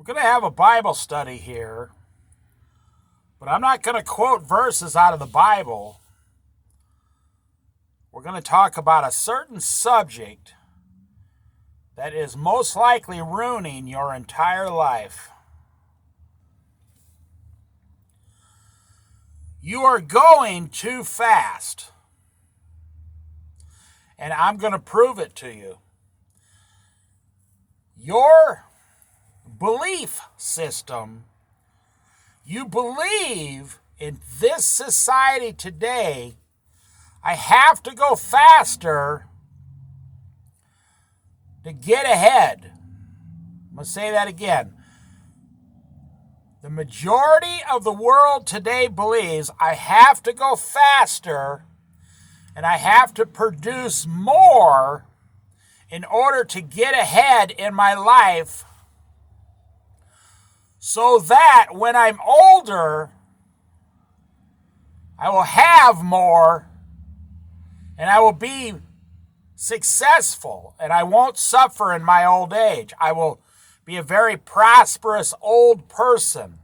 We're going to have a Bible study here, but I'm not going to quote verses out of the Bible. We're going to talk about a certain subject that is most likely ruining your entire life. You are going too fast, and I'm going to prove it to you. Your belief system, you believe in this society today, I have to go faster to get ahead. I'm going to say that again. The majority of the world today believes I have to go faster and I have to produce more in order to get ahead in my life, so that when I'm older, I will have more and I will be successful and I won't suffer in my old age. I will be a very prosperous old person.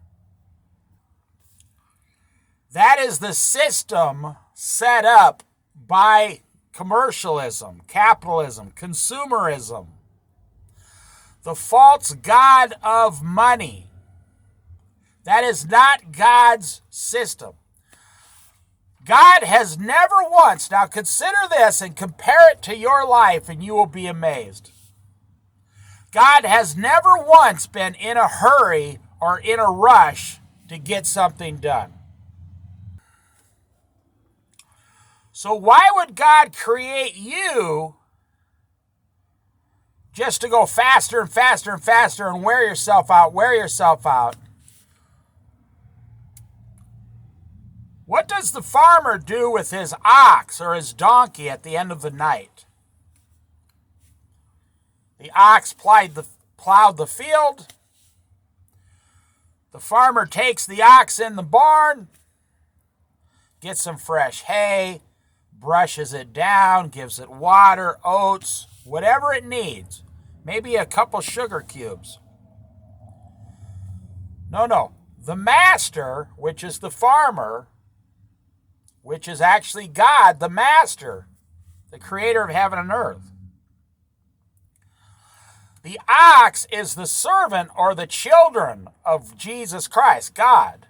That is the system set up by commercialism, capitalism, consumerism, the false god of money. That is not God's system. God has never once, now consider this and compare it to your life and you will be amazed. God has never once been in a hurry or in a rush to get something done. So why would God create you just to go faster and faster and faster and wear yourself out? What does the farmer do with his ox or his donkey at the end of the night? The ox plowed the field. The farmer takes the ox in the barn, gets some fresh hay, brushes it down, gives it water, oats, whatever it needs. Maybe a couple sugar cubes. No. The master, which is the farmer, which is actually God, the master, the creator of heaven and earth. The ox is the servant or the children of Jesus Christ, God.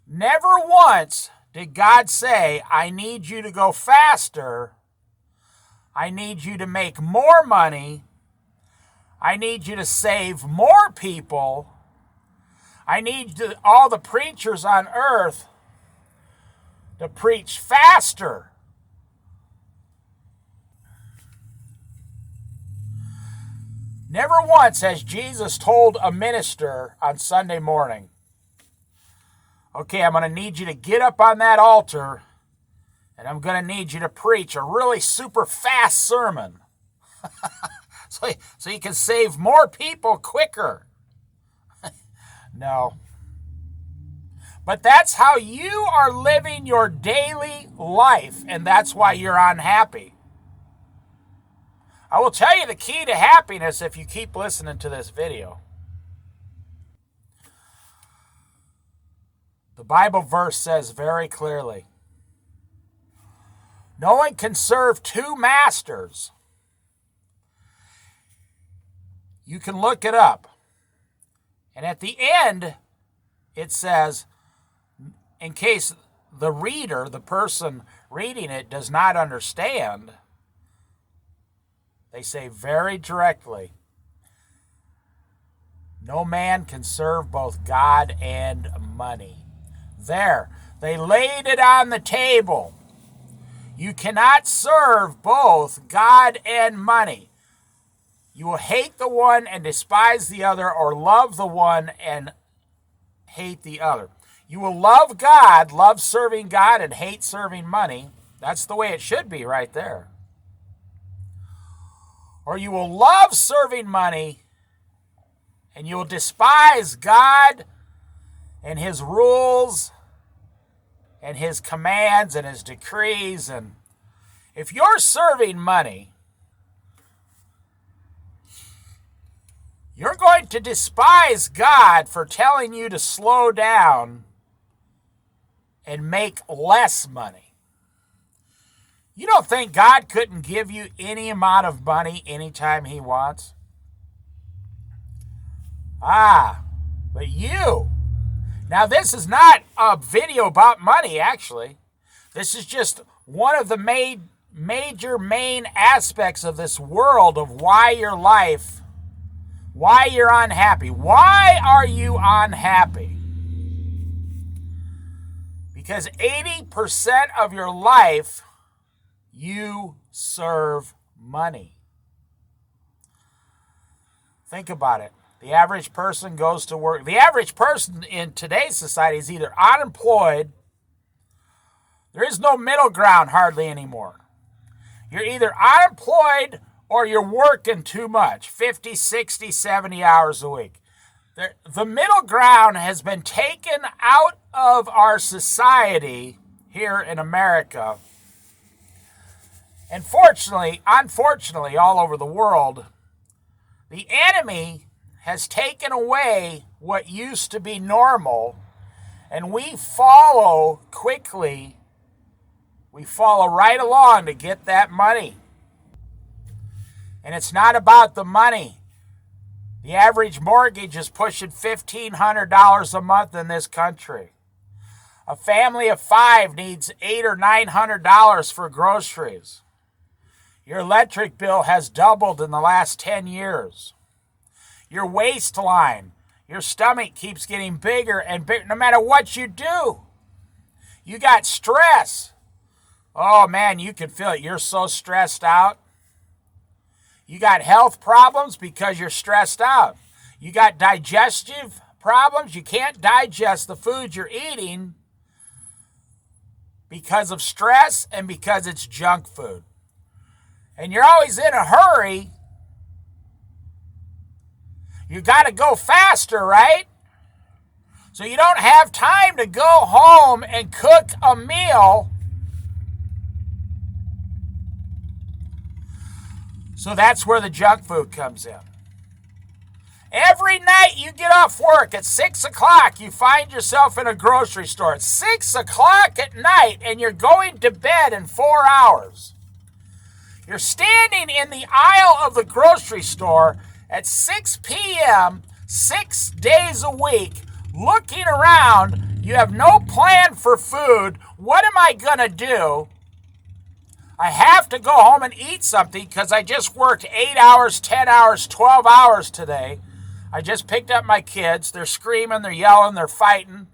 Never once did God say, I need you to go faster. I need you to make more money. I need you to save more people. I need all the preachers on earth to preach faster. Never once has Jesus told a minister on Sunday morning, okay, I'm going to need you to get up on that altar and I'm going to need you to preach a really super fast sermon so you can save more people quicker. No. But that's how you are living your daily life, and that's why you're unhappy. I will tell you the key to happiness if you keep listening to this video. The Bible verse says very clearly, no one can serve two masters. You can look it up. And at the end, it says, in case the reader, the person reading it, does not understand, they say very directly, no man can serve both God and money. There, they laid it on the table. You cannot serve both God and money. You will hate the one and despise the other, or love the one and hate the other. You will love God, love serving God, and hate serving money. That's the way it should be right there. Or you will love serving money, and you will despise God and his rules and his commands and his decrees. And if you're serving money, You're going to despise God for telling you to slow down and make less money. You don't think God couldn't give you any amount of money anytime he wants? But you. Now, this is not a video about money, actually. This is just one of the major main aspects of this world of why you're unhappy. Why are you unhappy? Because 80% of your life, you serve money. Think about it. The average person goes to work. The average person in today's society is either unemployed. There is no middle ground hardly anymore. You're either unemployed or you're working too much, 50, 60, 70 hours a week. The middle ground has been taken out of our society here in America. And unfortunately, all over the world, the enemy has taken away what used to be normal, and we follow quickly. We follow right along to get that money. And it's not about the money. The average mortgage is pushing $1,500 a month in this country. A family of 5 needs $800 or $900 for groceries. Your electric bill has doubled in the last 10 years. Your waistline, your stomach keeps getting bigger and bigger no matter what you do. You got stress. Oh man, you can feel it. You're so stressed out. You got health problems because you're stressed out. You got digestive problems. You can't digest the food you're eating because of stress and because it's junk food. And you're always in a hurry. You got to go faster, right? So you don't have time to go home and cook a meal. So that's where the junk food comes in. Every night you get off work at 6 o'clock, you find yourself in a grocery store at 6 o'clock at night, and you're going to bed in 4 hours. You're standing in the aisle of the grocery store at 6 p.m., 6 days a week, looking around. You have no plan for food. What am I going to do? I have to go home and eat something because I just worked 8 hours, 10 hours, 12 hours today. I just picked up my kids. They're screaming, they're yelling, they're fighting.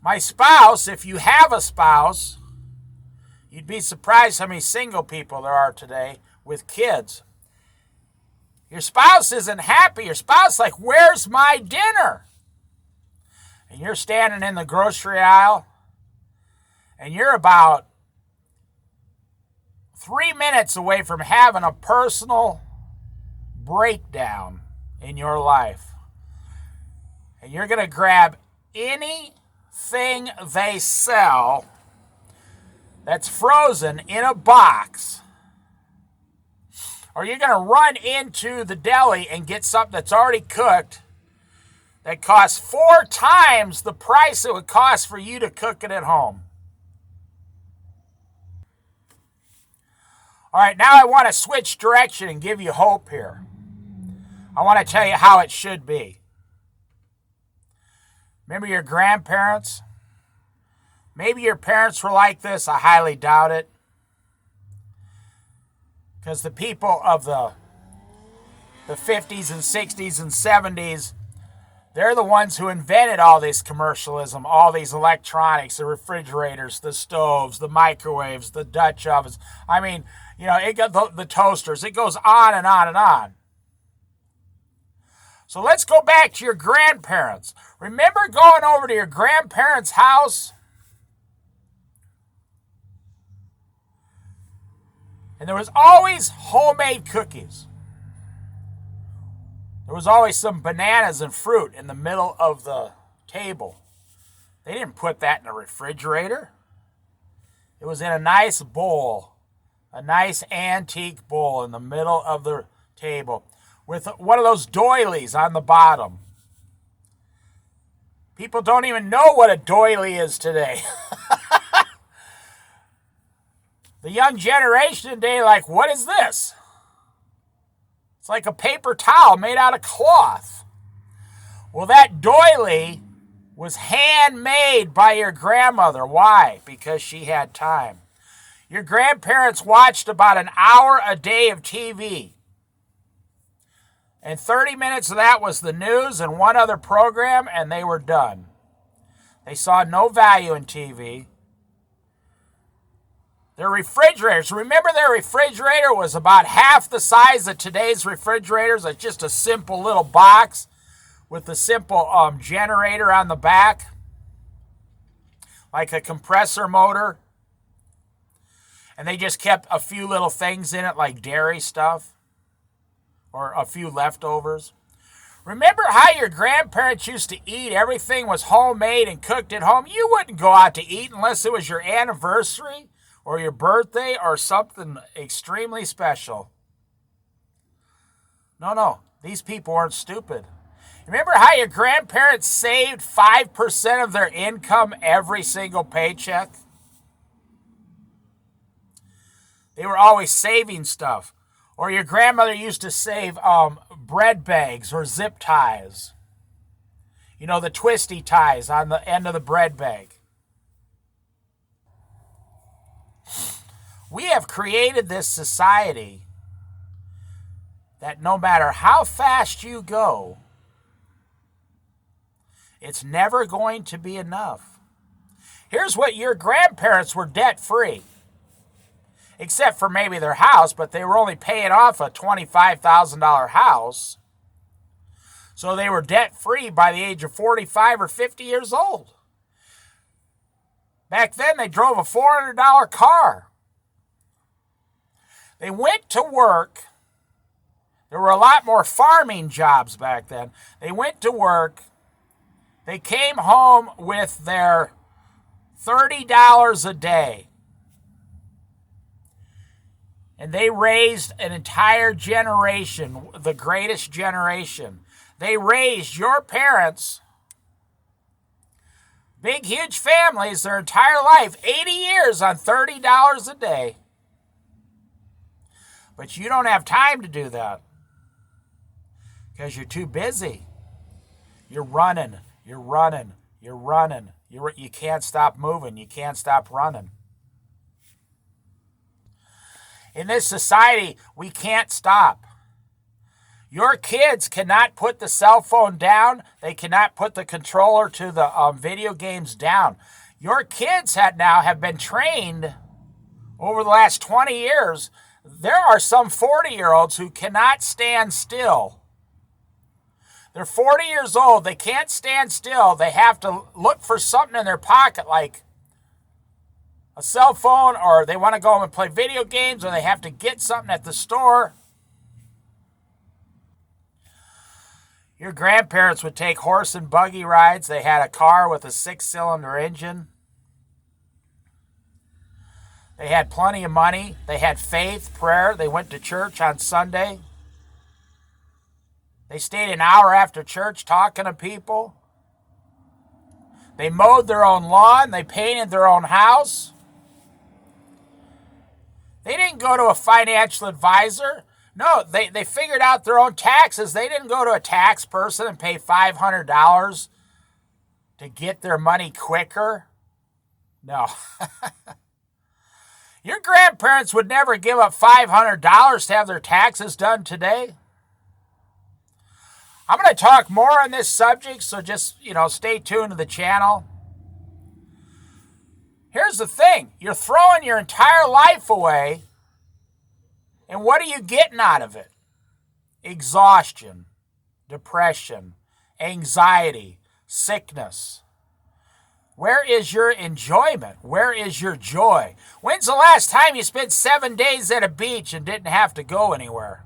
My spouse, if you have a spouse, you'd be surprised how many single people there are today with kids. Your spouse isn't happy. Your spouse is like, where's my dinner? And you're standing in the grocery aisle, and you're about 3 minutes away from having a personal breakdown in your life. And you're going to grab anything they sell that's frozen in a box, or you're going to run into the deli and get something that's already cooked that costs 4 times the price it would cost for you to cook it at home. All right, now I want to switch direction and give you hope here. I want to tell you how it should be. Remember your grandparents? Maybe your parents were like this. I highly doubt it. Because the people of the 50s and 60s and 70s, they're the ones who invented all this commercialism, all these electronics, the refrigerators, the stoves, the microwaves, the Dutch ovens. I mean, it got the toasters. It goes on and on and on. So let's go back to your grandparents. Remember going over to your grandparents' house? And there was always homemade cookies. There was always some bananas and fruit in the middle of the table. They didn't put that in a refrigerator. It was in a nice bowl, a nice antique bowl in the middle of the table. with one of those doilies on the bottom. People don't even know what a doily is today. The young generation today, like, what is this? It's like a paper towel made out of cloth. Well, that doily was handmade by your grandmother. Why? Because she had time. Your grandparents watched about an hour a day of TV. And 30 minutes of that was the news and one other program, and they were done. They saw no value in TV. Their refrigerators, remember their refrigerator was about half the size of today's refrigerators. It's just a simple little box with a simple generator on the back, like a compressor motor. And they just kept a few little things in it like dairy stuff or a few leftovers. Remember how your grandparents used to eat? Everything was homemade and cooked at home. You wouldn't go out to eat unless it was your anniversary or your birthday or something extremely special. No, these people aren't stupid. Remember how your grandparents saved 5% of their income every single paycheck? They were always saving stuff. Or your grandmother used to save bread bags or zip ties. You know, the twisty ties on the end of the bread bag. We have created this society that no matter how fast you go, it's never going to be enough. Here's what your grandparents were debt-free. Except for maybe their house, but they were only paying off a $25,000 house. So they were debt-free by the age of 45 or 50 years old. Back then, they drove a $400 car. They went to work. There were a lot more farming jobs back then. They went to work. They came home with their $30 a day. And they raised an entire generation, the greatest generation. They raised your parents, big, huge families, their entire life, 80 years on $30 a day. But you don't have time to do that because you're too busy. You're running. You can't stop moving. You can't stop running. In this society, we can't stop. Your kids cannot put the cell phone down. They cannot put the controller to the video games down. Your kids have been trained over the last 20 years. There are some 40-year-olds who cannot stand still. They're 40 years old. They can't stand still. They have to look for something in their pocket like a cell phone, or they want to go home and play video games, or they have to get something at the store. Your grandparents would take horse and buggy rides. They had a car with a 6-cylinder engine. They had plenty of money. They had faith, prayer. They went to church on Sunday. They stayed an hour after church talking to people. They mowed their own lawn. They painted their own house. They didn't go to a financial advisor. No, they figured out their own taxes. They didn't go to a tax person and pay $500 to get their money quicker. No. Your grandparents would never give up $500 to have their taxes done today. I'm going to talk more on this subject, so just, stay tuned to the channel. Here's the thing. You're throwing your entire life away, and what are you getting out of it? Exhaustion, depression, anxiety, sickness. Where is your enjoyment? Where is your joy? When's the last time you spent 7 days at a beach and didn't have to go anywhere?